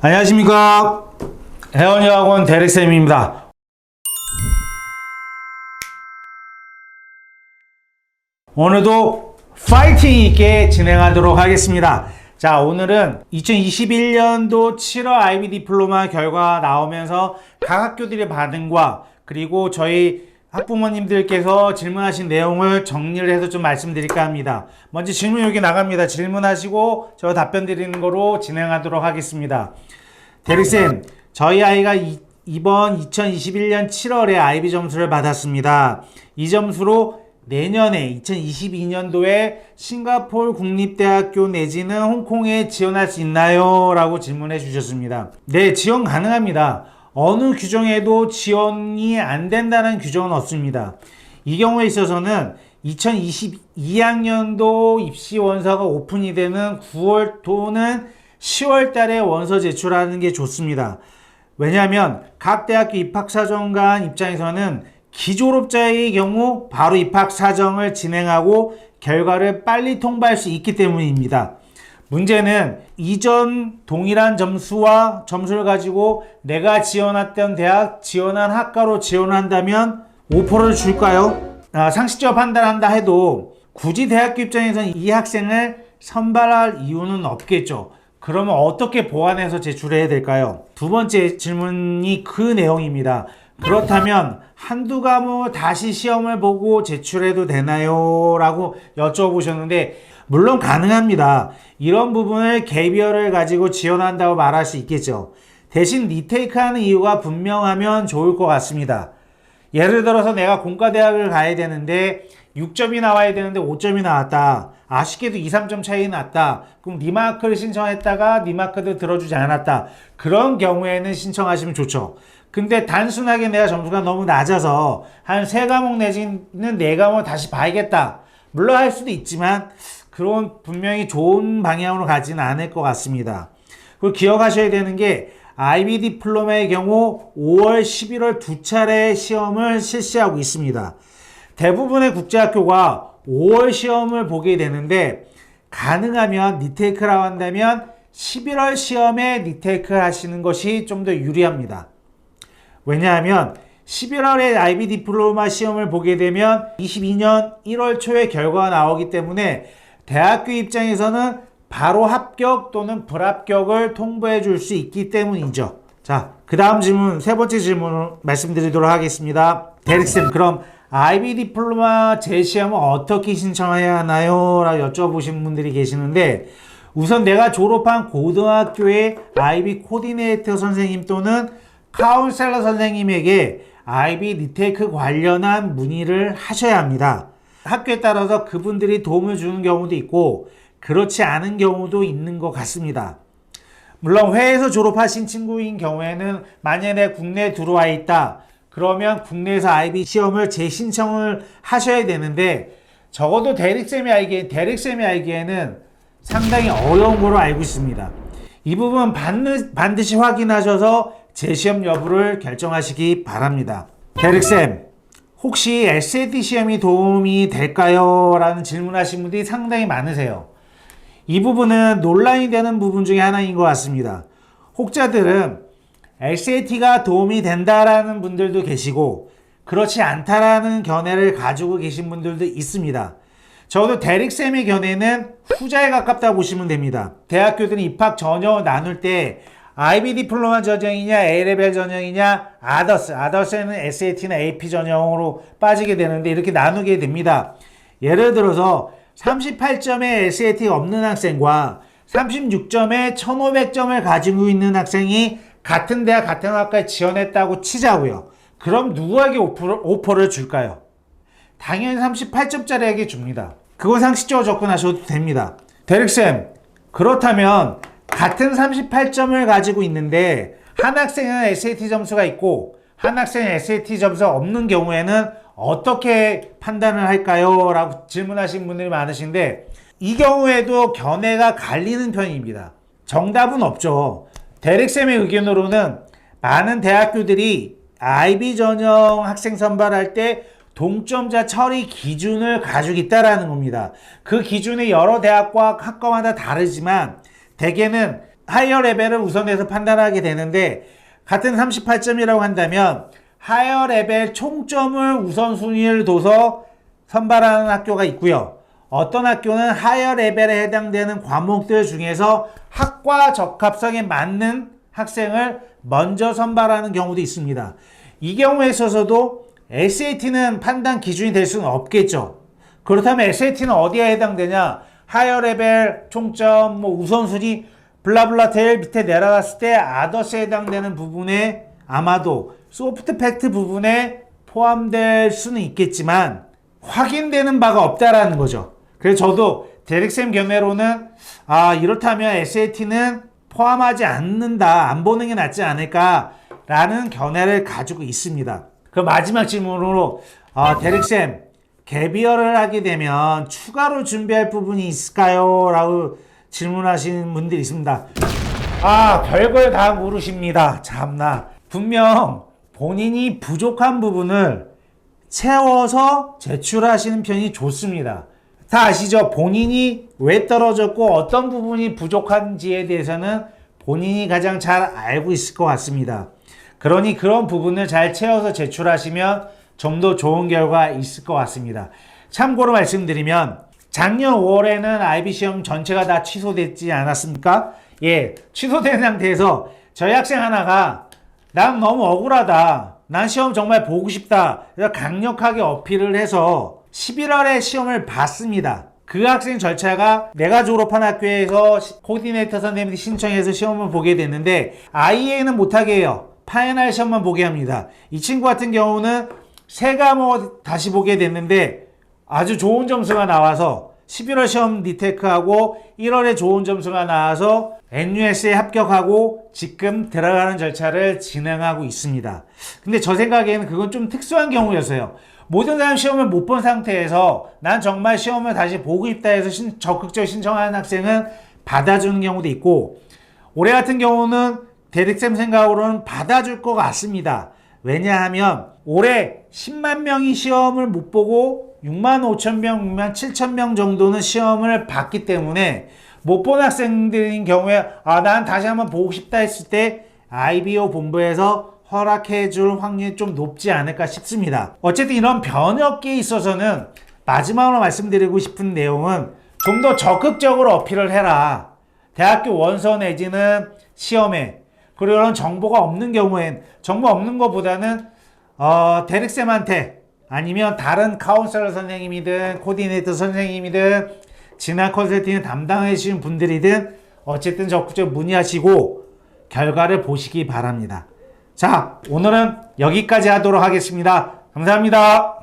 안녕하십니까. 혜원여학원 대릭쌤입니다. 오늘도 파이팅 있게 진행하도록 하겠습니다. 자, 오늘은 2021년도 7월 IB 디플로마 결과 나오면서 각 학교들의 반응과 그리고 저희 학부모님들께서 질문하신 내용을 정리를 해서 좀 말씀드릴까 합니다. 먼저 질문 여기 나갑니다. 질문하시고 저 답변 드리는 거로 진행하도록 하겠습니다. 대릭쌤, 저희 아이가 이번 2021년 7월에 IB 점수를 받았습니다. 이 점수로 내년에 2022년도에 싱가포르 국립대학교 내지는 홍콩에 지원할 수 있나요? 라고 질문해 주셨습니다. 네, 지원 가능합니다. 어느 규정에도 지원이 안 된다는 규정은 없습니다. 이 경우에 있어서는 2022학년도 입시 원서가 오픈이 되는 9월 또는 10월 달에 원서 제출하는 게 좋습니다. 왜냐하면 각 대학교 입학사정관 입장에서는 기졸업자의 경우 바로 입학사정을 진행하고 결과를 빨리 통보할 수 있기 때문입니다. 문제는 이전 동일한 점수와 점수를 가지고 내가 지원했던 대학, 지원한 학과로 지원한다면 오퍼를 줄까요? 상식적으로 판단한다 해도 굳이 대학교 입장에서는 이 학생을 선발할 이유는 없겠죠. 그러면 어떻게 보완해서 제출해야 될까요? 두 번째 질문이 그 내용입니다. 그렇다면 한두 과목 다시 시험을 보고 제출해도 되나요? 라고 여쭤보셨는데 물론 가능합니다. 이런 부분을 갭이어를 가지고 지원한다고 말할 수 있겠죠. 대신 리테이크하는 이유가 분명하면 좋을 것 같습니다. 예를 들어서 내가 공과대학을 가야 되는데 6점이 나와야 되는데 5점이 나왔다. 아쉽게도 2, 3점 차이 났다. 그럼 리마크를 신청했다가 리마크도 들어주지 않았다. 그런 경우에는 신청하시면 좋죠. 근데 단순하게 내가 점수가 너무 낮아서 한 3과목 내지는 4과목 다시 봐야겠다. 물론 할 수도 있지만 그런 분명히 좋은 방향으로 가지는 않을 것 같습니다. 그리고 기억하셔야 되는 게 IB 디플로마의 경우 5월, 11월 두 차례 시험을 실시하고 있습니다. 대부분의 국제학교가 5월 시험을 보게 되는데 가능하면 리테이크라고 한다면 11월 시험에 리테이크 하시는 것이 좀 더 유리합니다. 왜냐하면 11월에 IB 디플로마 시험을 보게 되면 22년 1월 초에 결과가 나오기 때문에 대학교 입장에서는 바로 합격 또는 불합격을 통보해 줄 수 있기 때문이죠. 자, 그 다음 질문, 세 번째 질문을 말씀드리도록 하겠습니다. 대릭쌤, 그럼 IB 디플로마 재시험은 어떻게 신청해야 하나요? 라고 여쭤보신 분들이 계시는데 우선 내가 졸업한 고등학교의 IB 코디네이터 선생님 또는 카운셀러 선생님에게 IB 리테이크 관련한 문의를 하셔야 합니다. 학교에 따라서 그분들이 도움을 주는 경우도 있고 그렇지 않은 경우도 있는 것 같습니다. 물론 해외에서 졸업하신 친구인 경우에는 만약에 국내에 들어와 있다. 그러면 국내에서 IB 시험을 재신청을 하셔야 되는데 적어도 대릭쌤이 알기에는 상당히 어려운 걸로 알고 있습니다. 이 부분 반드시 확인하셔서 재시험 여부를 결정하시기 바랍니다. 대릭쌤, 혹시 SAT 시험이 도움이 될까요? 라는 질문하신 분들이 상당히 많으세요. 이 부분은 논란이 되는 부분 중에 하나인 것 같습니다. 혹자들은 SAT가 도움이 된다라는 분들도 계시고 그렇지 않다라는 견해를 가지고 계신 분들도 있습니다. 적어도 대릭쌤의 견해는 후자에 가깝다고 보시면 됩니다. 대학교들은 입학 전형을 나눌 때 IB 디플로마 전형이냐 A레벨 전형이냐 아더스에는 SAT나 AP 전형으로 빠지게 되는데 이렇게 나누게 됩니다. 예를 들어서 38점의 SAT가 없는 학생과 36점에 1500점을 가지고 있는 학생이 같은 대학 같은 학과에 지원했다고 치자고요. 그럼 누구에게 오퍼를 줄까요? 당연히 38점짜리에게 줍니다. 그건 상식적으로 접근하셔도 됩니다. 대릭쌤, 그렇다면 같은 38점을 가지고 있는데 한 학생은 SAT 점수가 있고 한 학생은 SAT 점수가 없는 경우에는 어떻게 판단을 할까요? 라고 질문하신 분들이 많으신데 이 경우에도 견해가 갈리는 편입니다. 정답은 없죠. 대릭쌤의 의견으로는 많은 대학교들이 IB 전형 학생 선발할 때 동점자 처리 기준을 가지고 있다는 겁니다. 그 기준이 여러 대학과 학과마다 다르지만 대개는 하이어 레벨을 우선해서 판단하게 되는데 같은 38점이라고 한다면 하이어 레벨 총점을 우선순위를 둬서 선발하는 학교가 있고요. 어떤 학교는 하이어 레벨에 해당되는 과목들 중에서 학과 적합성에 맞는 학생을 먼저 선발하는 경우도 있습니다. 이 경우에 있어서도 SAT는 판단 기준이 될 수는 없겠죠. 그렇다면 SAT는 어디에 해당되냐? 하이어 레벨 총점 우선순위 블라블라 테일 밑에 내려갔을 때 아더스에 해당되는 부분에 아마도 소프트 팩트 부분에 포함될 수는 있겠지만 확인되는 바가 없다라는 거죠. 그래서 저도 대릭쌤 견해로는 이렇다면 SAT는 포함하지 않는다, 안 보는 게 낫지 않을까라는 견해를 가지고 있습니다. 그 마지막 질문으로 대릭쌤 갭이어를 하게 되면 추가로 준비할 부분이 있을까요? 라고 질문하시는 분들이 있습니다. 별걸 다 물으십니다. 참나. 분명 본인이 부족한 부분을 채워서 제출하시는 편이 좋습니다. 다 아시죠? 본인이 왜 떨어졌고 어떤 부분이 부족한지에 대해서는 본인이 가장 잘 알고 있을 것 같습니다. 그러니 그런 부분을 잘 채워서 제출하시면 좀 더 좋은 결과 있을 것 같습니다. 참고로 말씀드리면 작년 5월에는 IB 시험 전체가 다 취소됐지 않았습니까? 예, 취소된 상태에서 저희 학생 하나가 난 너무 억울하다. 난 시험 정말 보고 싶다. 그래서 강력하게 어필을 해서 11월에 시험을 봤습니다. 그 학생 절차가 내가 졸업한 학교에서 코디네이터 선생님이 신청해서 시험을 보게 됐는데 IA는 못하게 해요. 파이널 시험만 보게 합니다. 이 친구 같은 경우는 세 과목 다시 보게 됐는데 아주 좋은 점수가 나와서 11월 시험 리테크하고 1월에 좋은 점수가 나와서 NUS에 합격하고 지금 들어가는 절차를 진행하고 있습니다. 근데 저 생각에는 그건 좀 특수한 경우였어요. 모든 사람 시험을 못 본 상태에서 난 정말 시험을 다시 보고 싶다 해서 적극적으로 신청하는 학생은 받아주는 경우도 있고 올해 같은 경우는 대릭쌤 생각으로는 받아줄 것 같습니다. 왜냐하면 올해 10만 명이 시험을 못 보고 6만 5천 명, 6만 7천 명 정도는 시험을 봤기 때문에 못 본 학생들인 경우에 난 다시 한번 보고 싶다 했을 때 IBO 본부에서 허락해 줄 확률이 좀 높지 않을까 싶습니다. 어쨌든 이런 변혁기에 있어서는 마지막으로 말씀드리고 싶은 내용은 좀 더 적극적으로 어필을 해라. 대학교 원서 내지는 시험에 그리고 이런 정보가 없는 경우엔 정보 없는 것보다는 대릭쌤한테 아니면 다른 카운셀러 선생님이든 코디네이터 선생님이든 진학 컨설팅을 담당해 주신 분들이든 어쨌든 적극적으로 문의하시고 결과를 보시기 바랍니다. 자, 오늘은 여기까지 하도록 하겠습니다. 감사합니다.